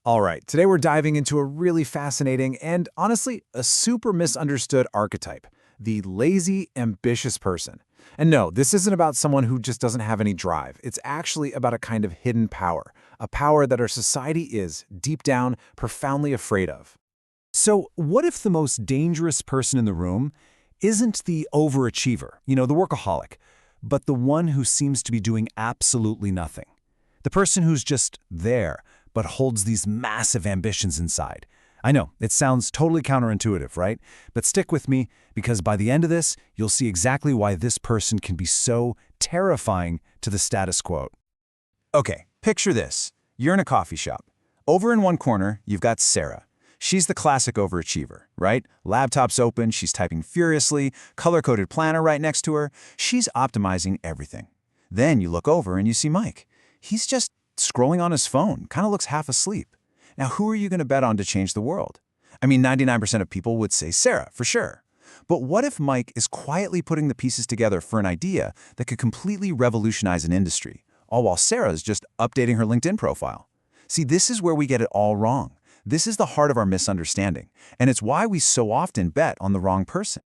All right, today we're diving into a really fascinating and, honestly, a super misunderstood archetype, the lazy, ambitious person. And no, this isn't about someone who just doesn't have any drive. It's actually about a kind of hidden power, a power that our society is, deep down, profoundly afraid of. So, what if the most dangerous person in the room isn't the overachiever, the workaholic, but the one who seems to be doing absolutely nothing? The person who's just there, but holds these massive ambitions inside. I know, it sounds totally counterintuitive, right? But stick with me, because by the end of this, you'll see exactly why this person can be so terrifying to the status quo. Okay, picture this. You're in a coffee shop. Over in one corner, you've got Sarah. She's the classic overachiever, right? Laptop's open, she's typing furiously, color-coded planner right next to her. She's optimizing everything. Then you look over and you see Mike. He's just scrolling on his phone, kind of looks half asleep. Now, who are you going to bet on to change the world? I mean, 99% of people would say Sarah, for sure. But what if Mike is quietly putting the pieces together for an idea that could completely revolutionize an industry, all while Sarah's just updating her LinkedIn profile? See, this is where we get it all wrong. This is the heart of our misunderstanding, and it's why we so often bet on the wrong person.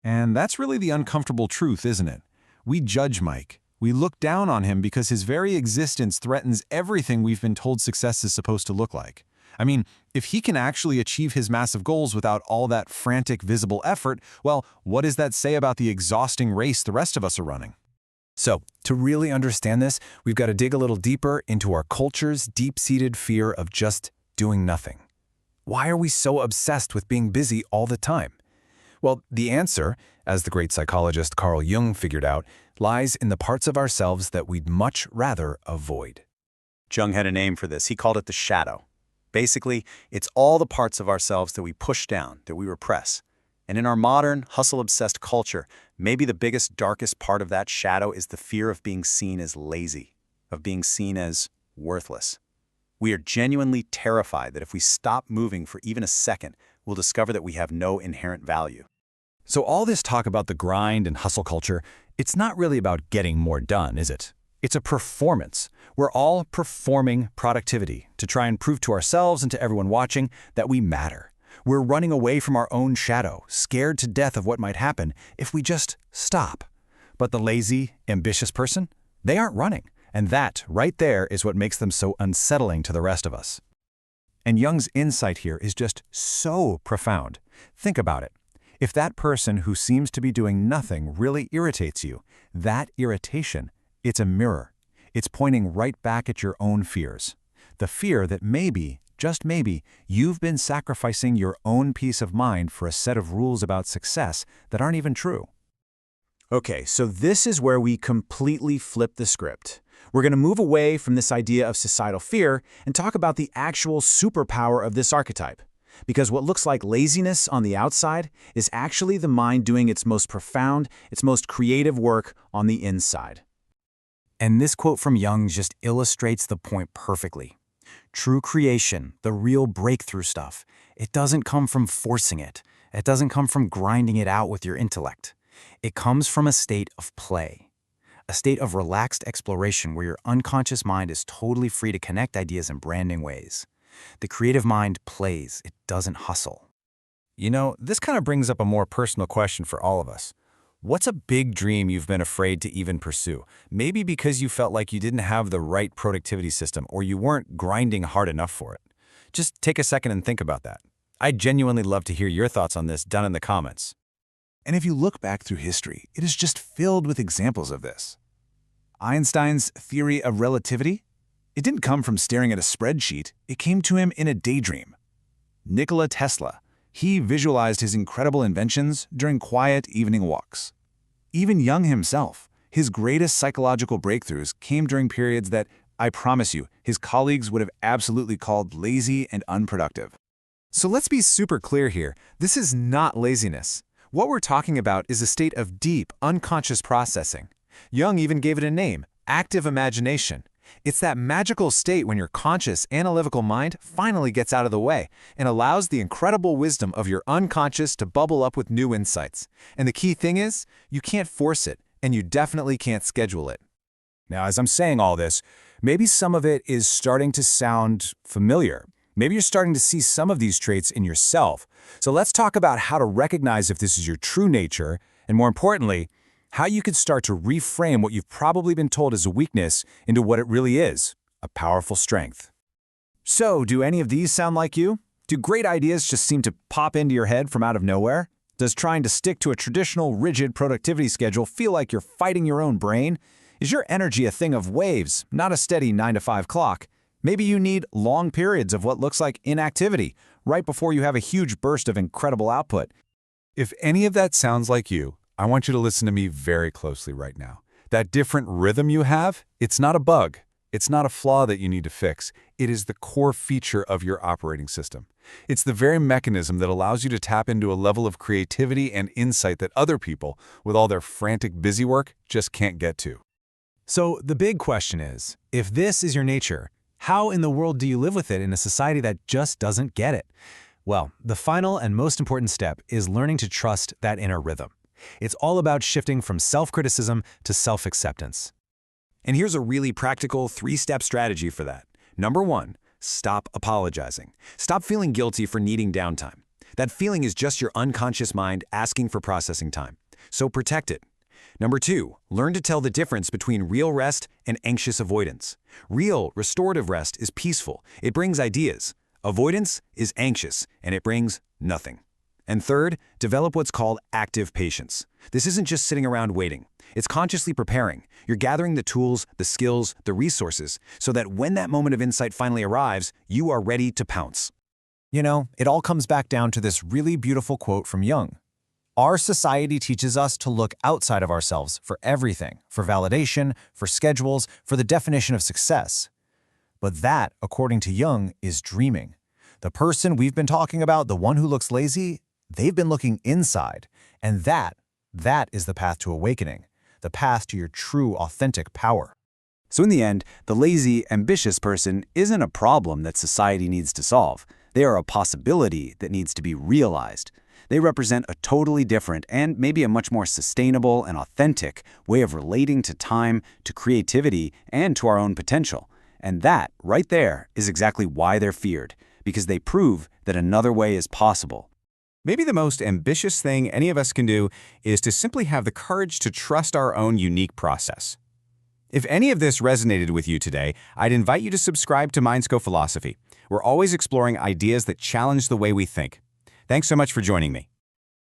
And that's really the uncomfortable truth, isn't it? We judge Mike. We look down on him because his very existence threatens everything we've been told success is supposed to look like. I mean, if he can actually achieve his massive goals without all that frantic, visible effort, well, what does that say about the exhausting race the rest of us are running? So, to really understand this, we've got to dig a little deeper into our culture's deep-seated fear of just doing nothing. Why are we so obsessed with being busy all the time? Well, the answer, as the great psychologist Carl Jung figured out, lies in the parts of ourselves that we'd much rather avoid. Jung had a name for this. He called it the shadow. Basically, it's all the parts of ourselves that we push down, that we repress. And in our modern, hustle-obsessed culture, maybe the biggest, darkest part of that shadow is the fear of being seen as lazy, of being seen as worthless. We are genuinely terrified that if we stop moving for even a second, we'll discover that we have no inherent value. So all this talk about the grind and hustle culture, it's not really about getting more done, is it? It's a performance. We're all performing productivity to try and prove to ourselves and to everyone watching that we matter. We're running away from our own shadow, scared to death of what might happen if we just stop. But the lazy, ambitious person, they aren't running. And that, right there, is what makes them so unsettling to the rest of us. And Jung's insight here is just so profound. Think about it. If that person who seems to be doing nothing really irritates you, that irritation, it's a mirror. It's pointing right back at your own fears. The fear that maybe, just maybe, you've been sacrificing your own peace of mind for a set of rules about success that aren't even true. Okay, so this is where we completely flip the script. We're going to move away from this idea of societal fear and talk about the actual superpower of this archetype. Because what looks like laziness on the outside is actually the mind doing its most profound, its most creative work on the inside. And this quote from Jung just illustrates the point perfectly. True creation, the real breakthrough stuff, it doesn't come from forcing it. It doesn't come from grinding it out with your intellect. It comes from a state of play. A state of relaxed exploration where your unconscious mind is totally free to connect ideas in branding ways. The creative mind plays, it doesn't hustle. This kind of brings up a more personal question for all of us. What's a big dream you've been afraid to even pursue? Maybe because you felt like you didn't have the right productivity system or you weren't grinding hard enough for it. Just take a second and think about that. I'd genuinely love to hear your thoughts on this down in the comments. And if you look back through history, it is just filled with examples of this. Einstein's theory of relativity? It didn't come from staring at a spreadsheet, it came to him in a daydream. Nikola Tesla, he visualized his incredible inventions during quiet evening walks. Even Jung himself, his greatest psychological breakthroughs came during periods that, I promise you, his colleagues would have absolutely called lazy and unproductive. So let's be super clear here, this is not laziness. What we're talking about is a state of deep, unconscious processing. Jung even gave it a name, active imagination. It's that magical state when your conscious, analytical mind finally gets out of the way and allows the incredible wisdom of your unconscious to bubble up with new insights. And the key thing is, you can't force it, and you definitely can't schedule it. Now, as I'm saying all this, maybe some of it is starting to sound familiar. Maybe you're starting to see some of these traits in yourself. So let's talk about how to recognize if this is your true nature, and more importantly, how you can start to reframe what you've probably been told is a weakness into what it really is, a powerful strength. So, do any of these sound like you? Do great ideas just seem to pop into your head from out of nowhere? Does trying to stick to a traditional, rigid productivity schedule feel like you're fighting your own brain? Is your energy a thing of waves, not a steady 9-to-5 clock? Maybe you need long periods of what looks like inactivity, right before you have a huge burst of incredible output. If any of that sounds like you, I want you to listen to me very closely right now. That different rhythm you have, it's not a bug. It's not a flaw that you need to fix. It is the core feature of your operating system. It's the very mechanism that allows you to tap into a level of creativity and insight that other people, with all their frantic busy work, just can't get to. So the big question is, if this is your nature, how in the world do you live with it in a society that just doesn't get it? Well, the final and most important step is learning to trust that inner rhythm. It's all about shifting from self-criticism to self-acceptance. And here's a really practical 3-step strategy for that. Number 1, stop apologizing. Stop feeling guilty for needing downtime. That feeling is just your unconscious mind asking for processing time. So protect it. Number 2, learn to tell the difference between real rest and anxious avoidance. Real, restorative rest is peaceful. It brings ideas. Avoidance is anxious, and it brings nothing. And third, develop what's called active patience. This isn't just sitting around waiting. It's consciously preparing. You're gathering the tools, the skills, the resources, so that when that moment of insight finally arrives, you are ready to pounce. You know, it all comes back down to this really beautiful quote from Jung. Our society teaches us to look outside of ourselves for everything, for validation, for schedules, for the definition of success. But that, according to Jung, is dreaming. The person we've been talking about, the one who looks lazy, they've been looking inside. And that is the path to awakening, the path to your true, authentic power. So in the end, the lazy, ambitious person isn't a problem that society needs to solve. They are a possibility that needs to be realized. They represent a totally different and maybe a much more sustainable and authentic way of relating to time, to creativity, and to our own potential. And that, right there, is exactly why they're feared, because they prove that another way is possible. Maybe the most ambitious thing any of us can do is to simply have the courage to trust our own unique process. If any of this resonated with you today, I'd invite you to subscribe to Mindscope Philosophy. We're always exploring ideas that challenge the way we think. Thanks so much for joining me.